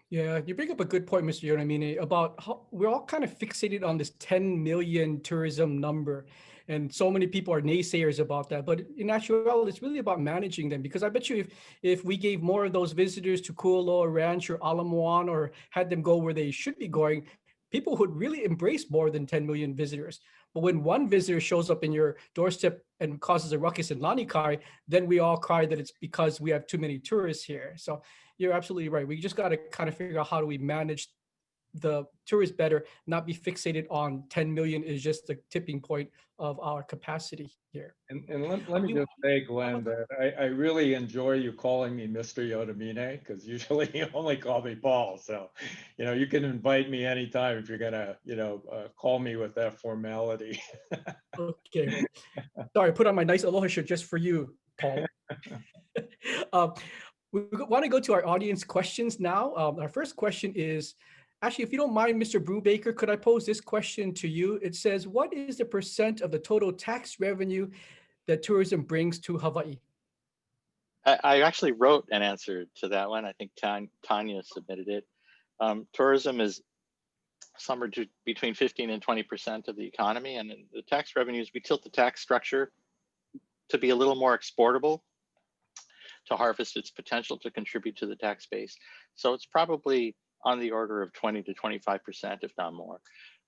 Yeah, you bring up a good point, Mr. Yonamine, about how we're all kind of fixated on this 10 million tourism number. And so many people are naysayers about that. But in actuality, it's really about managing them. Because I bet you if we gave more of those visitors to Kualoa Ranch or Ala Moana, or had them go where they should be going, people would really embrace more than 10 million visitors. But when one visitor shows up in your doorstep and causes a ruckus in Lanikai, then we all cry that it's because we have too many tourists here. So you're absolutely right. We just got to kind of figure out how do we manage the tourists better, not be fixated on 10 million is just the tipping point of our capacity here. And let me just say, Glenn, that I really enjoy you calling me Mr. Yonamine, because usually you only call me Paul. So, you can invite me anytime if you're gonna, call me with that formality. Okay. Sorry, I put on my nice aloha shirt just for you, Paul. We want to go to our audience questions now. Our first question is, actually, if you don't mind, Mr. Brubaker, could I pose this question to you? It says, what is the % of the total tax revenue that tourism brings to Hawaii? I actually wrote an answer to that one. I think Tanya submitted it. Tourism is somewhere between 15 and 20% of the economy, and the tax revenues, we tilt the tax structure to be a little more exportable, to harvest its potential to contribute to the tax base. So it's probably on the order of 20 to 25%, if not more,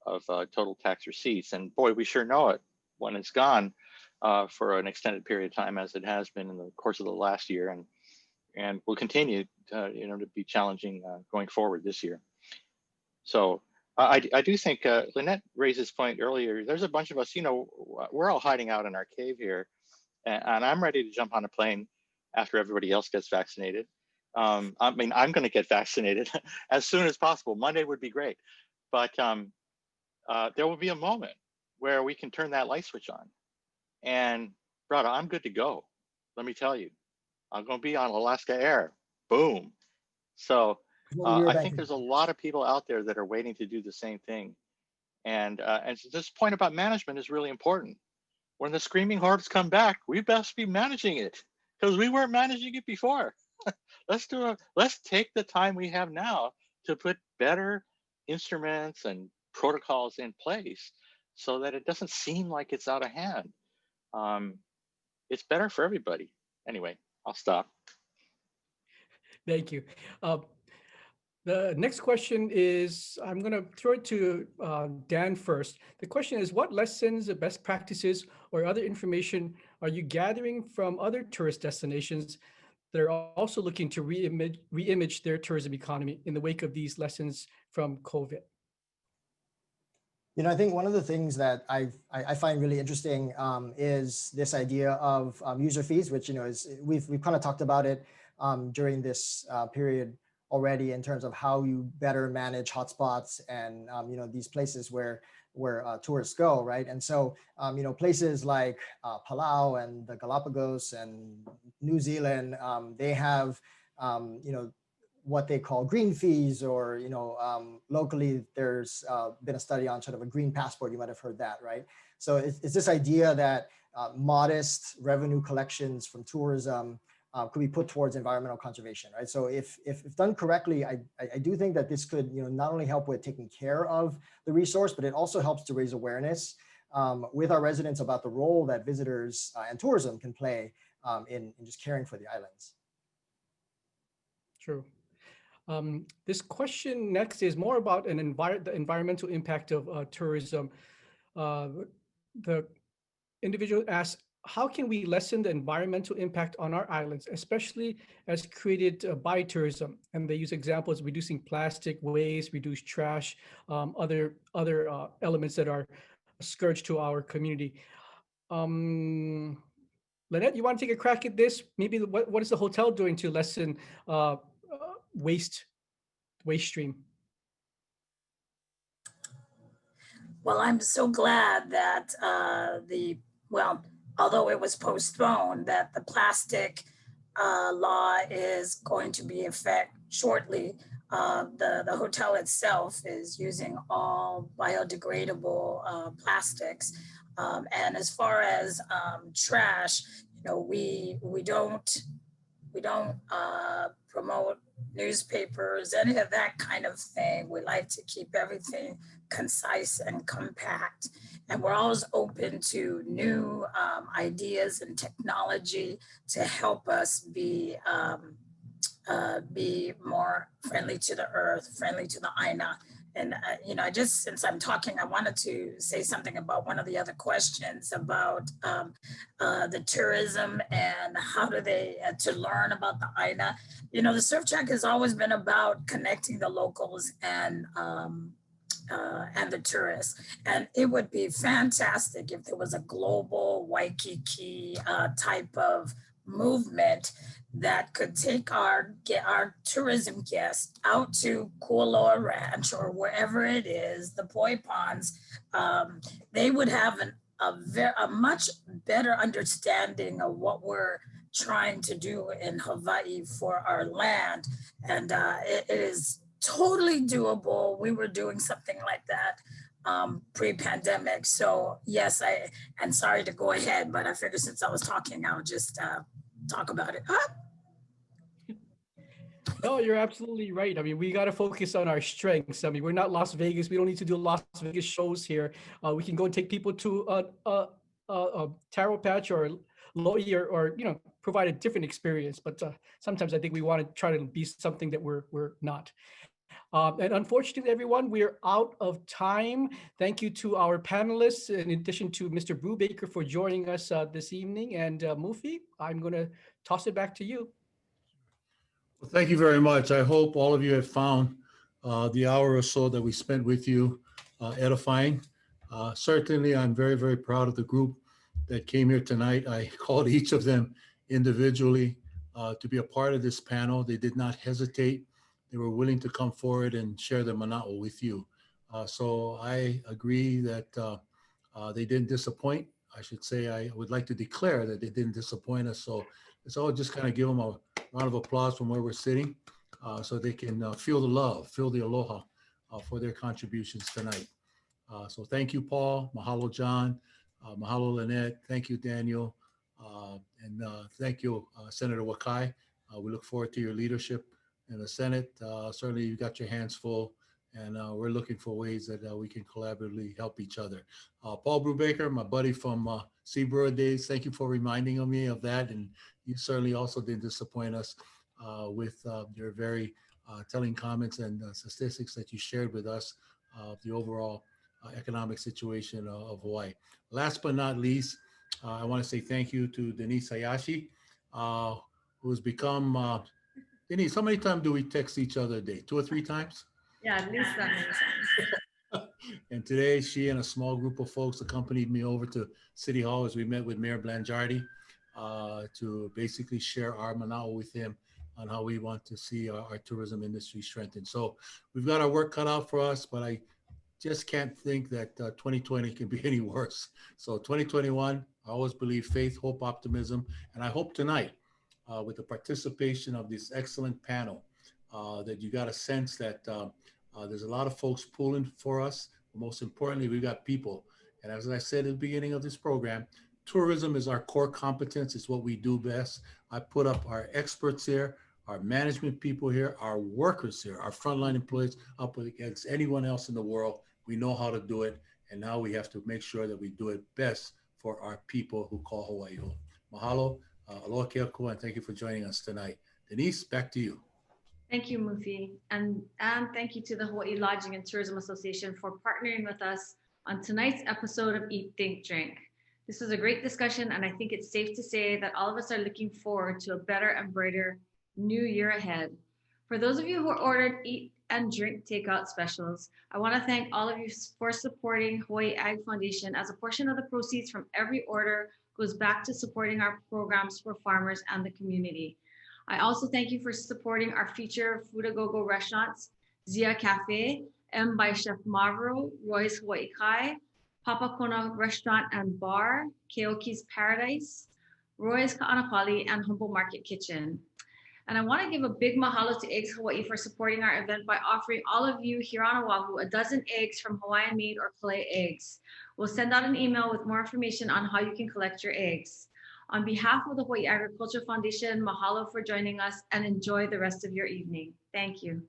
of total tax receipts. And boy, we sure know it when it's gone for an extended period of time, as it has been in the course of the last year, and will continue to be challenging going forward this year. So I do think Lynette raised this point earlier. There's a bunch of us, we're all hiding out in our cave here, and I'm ready to jump on a plane after everybody else gets vaccinated. I'm going to get vaccinated as soon as possible. Monday would be great, but there will be a moment where we can turn that light switch on. And brother, I'm good to go. Let me tell you, I'm going to be on Alaska Air. Boom. So I think there's a lot of people out there that are waiting to do the same thing. And so this point about management is really important. When the screaming hordes come back, we best be managing it, because we weren't managing it before. Let's take the time we have now to put better instruments and protocols in place so that it doesn't seem like it's out of hand. It's better for everybody. Anyway, I'll stop. Thank you. The next question is, I'm going to throw it to Dan first. The question is, what lessons, best practices, or other information are you gathering from other tourist destinations that are also looking to re-image their tourism economy in the wake of these lessons from COVID? I think one of the things that I find really interesting is this idea of user fees, which is we've kind of talked about it during this period already, in terms of how you better manage hotspots and these places where tourists go, right? And so places like Palau and the Galapagos and New Zealand, they have what they call green fees, or locally there's been a study on sort of a green passport. You might have heard that, right? So it's this idea that modest revenue collections from tourism could be put towards environmental conservation, right? So if done correctly, I do think that this could not only help with taking care of the resource, but it also helps to raise awareness with our residents about the role that visitors and tourism can play in just caring for the islands. True. This question next is more about the environmental impact of tourism. The individual asks, how can we lessen the environmental impact on our islands, especially as created by tourism? And they use examples: reducing plastic waste, reduce trash, other elements that are a scourge to our community. Lynette, you want to take a crack at this? Maybe what is the hotel doing to lessen waste stream? Well, I'm so glad that although it was postponed, that the plastic law is going to be in effect shortly. the hotel itself is using all biodegradable plastics. And as far as trash, we don't promote newspapers, any of that kind of thing. We like to keep everything concise and compact. And we're always open to new ideas and technology to help us be more friendly to the earth, friendly to the Aina. And, since I'm talking, I wanted to say something about one of the other questions about the tourism and how do they, to learn about the Aina. The Surf Track has always been about connecting the locals and the tourists. And it would be fantastic if there was a global Waikiki type of movement that could take our tourism guests out to Kualoa Ranch or wherever it is, the Poi Ponds. They would have a much better understanding of what we're trying to do in Hawaii for our land. And it is totally doable. We were doing something like that pre-pandemic. So yes, and sorry to go ahead, but I figured since I was talking, I'll just talk about it. No, you're absolutely right. I mean, we got to focus on our strengths. I mean, we're not Las Vegas. We don't need to do Las Vegas shows here. We can go and take people to a taro patch or Loi or provide a different experience. But sometimes I think we want to try to be something that we're not. And unfortunately, everyone, we're out of time. Thank you to our panelists, in addition to Mr. Brubaker for joining us this evening. And Mufi, I'm going to toss it back to you. Well, thank you very much. I hope all of you have found the hour or so that we spent with you edifying. Certainly, I'm very, very proud of the group that came here tonight. I called each of them individually to be a part of this panel. They did not hesitate. They were willing to come forward and share their mana'o with you. So I agree that they didn't disappoint. I should say I would like to declare that they didn't disappoint us. So let's all just kind of give them a round of applause from where we're sitting so they can feel the love, feel the aloha for their contributions tonight. So thank you, Paul. Mahalo, John. Mahalo, Lynette. Thank you, Daniel. And thank you, Senator Wakai. We look forward to your leadership in the Senate. Certainly you got your hands full, and we're looking for ways that we can collaboratively help each other. Paul Brubaker, my buddy from Sea Brewer days, thank you for reminding me of that. And you certainly also didn't disappoint us with your very telling comments and statistics that you shared with us of the overall economic situation of Hawaii. Last but not least, I want to say thank you to Denise Hayashi, who's become Denise, how many times do we text each other a day? 2 or 3 times? Yeah, at least that many times. And today she and a small group of folks accompanied me over to City Hall as we met with Mayor Blangiardi to basically share our mana'o with him on how we want to see our tourism industry strengthened. So we've got our work cut out for us, but I just can't think that 2020 can be any worse. So 2021, I always believe faith, hope, optimism, and I hope tonight with the participation of this excellent panel, that you got a sense that there's a lot of folks pulling for us. But most importantly, we've got people. And as I said at the beginning of this program, tourism is our core competence. It's what we do best. I put up our experts here, our management people here, our workers here, our frontline employees up against anyone else in the world. We know how to do it. And now we have to make sure that we do it best for our people who call Hawaii home. Mahalo. Aloha keakua, and thank you for joining us tonight. Denise, back to you. Thank you, Mufi. And thank you to the Hawaii Lodging and Tourism Association for partnering with us on tonight's episode of Eat, Think, Drink. This was a great discussion, and I think it's safe to say that all of us are looking forward to a better and brighter new year ahead. For those of you who ordered Eat and Drink takeout specials, I want to thank all of you for supporting Hawaii Ag Foundation, as a portion of the proceeds from every order goes back to supporting our programs for farmers and the community. I also thank you for supporting our future Food a Go-Go restaurants, Zia Cafe, M by Chef Mavro, Roy's Hawaii Kai, Papa Kona Restaurant and Bar, Keoki's Paradise, Roy's Ka'anapali, and Humble Market Kitchen. And I want to give a big mahalo to Eggs Hawaii for supporting our event by offering all of you here on Oahu a dozen eggs from Hawaiian Made or Kalei Eggs. We'll send out an email with more information on how you can collect your eggs. On behalf of the Hawaii Agriculture Foundation, mahalo for joining us and enjoy the rest of your evening. Thank you.